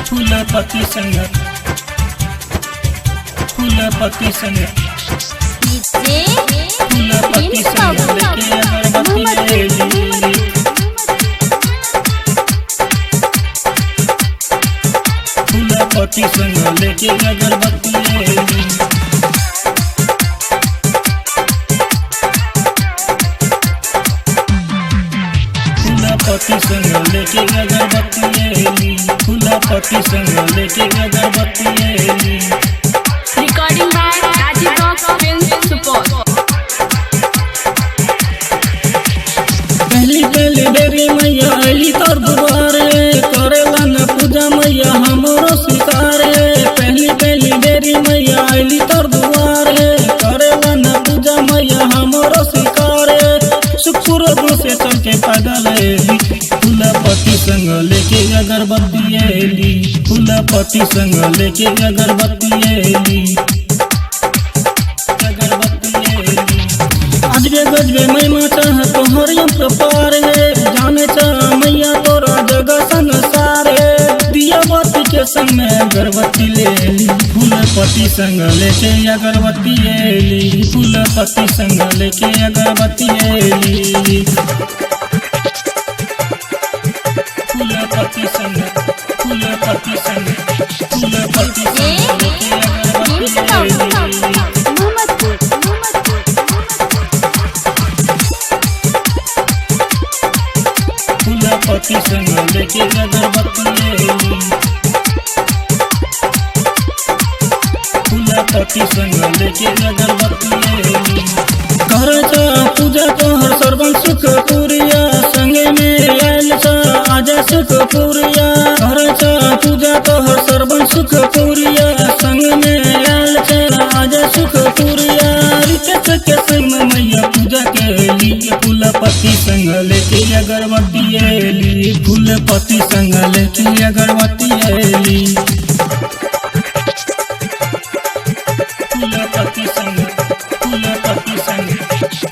फूलपति संग फूलपति संग फूलपति संग लेके अगरबत्ती लेली फूलपति संग लेके अगरबत्ती लेली फूलपति संग लेके अगरबत्ती लेली फूलपति संग लेके अगरबत्ती लेली Recording by Rajiv Rock Films Support. पहली पहली बेरी मैया अली तोर दुआरे करेला न पूजा मैया हमरो स्वीकारे पहली पहली बेरी मैया अली तोर दुआरे करेला न पूजा मैया हमरो स्वीकारे शुक्र दो से चल के पैदल एली फूलपति संग लेके अगरबत्ती एली फूलपति संग लेके अगरबत्ती एली अजबे गजबे महिमा चाह तोहर यंत्र पार है जाने चाह मैया तोरा जगह संसार है दिया बाती के संग में अगरबत्ती लेली फूलपति संग लेके अगरबत्ती लेली फूलपति संग लेके अगरबत्ती लेली फूलपति संग फूलपति संग फूलपति संग लेके अगरबत्ती लेली फूलपति संग लेके अगरबत्ती लेली फूलपति संग लेके अगरबत्ती लेली कर चा पूजा तोहर सर्वन सुख पूरिया संगे में आयल चा आजा सुख पूरिया कर चा पूजा तोहर सर्वन सुख पूरिया संग में आयल चा आजा सुख पूरिया रितेश के संग मैया पूजा केली फूलपति संग लेके अगरबत्ती लेली फूलपति संग लेके अगरबत्ती लेली फूलपति संग फूलपति संग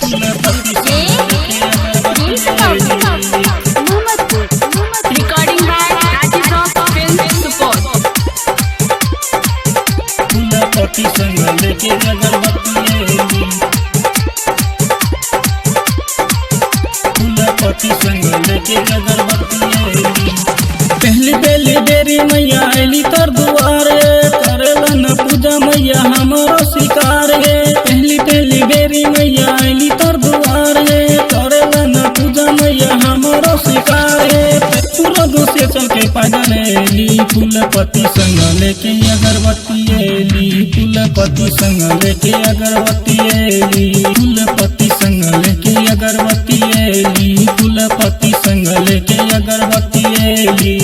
फूलपति संग लेके अगरबत्ती लेली Recording by Rajiv Rock Films Support. फूलपति संग लेके अगरबत्ती लेली फूलपति संग लेके अगरबत्ती लेली पहली पहली बेरी मैया अली तोर दुआरे करेला न पूजा मैया हमरो स्वीकार है पहली पहली बेरी मैया अली तोर दुआरे करेला न पूजा मैया हमरो स्वीकार है पूरा दूसरे चल के पैदल एली फूलपति संग लेके अगरबत्ती लेली फूलपति संग लेके अगरबत्ती लेली फूलपति संग लेके अगरबत्ती लेली फूलपति संग लेके अगरबत्ती लेली।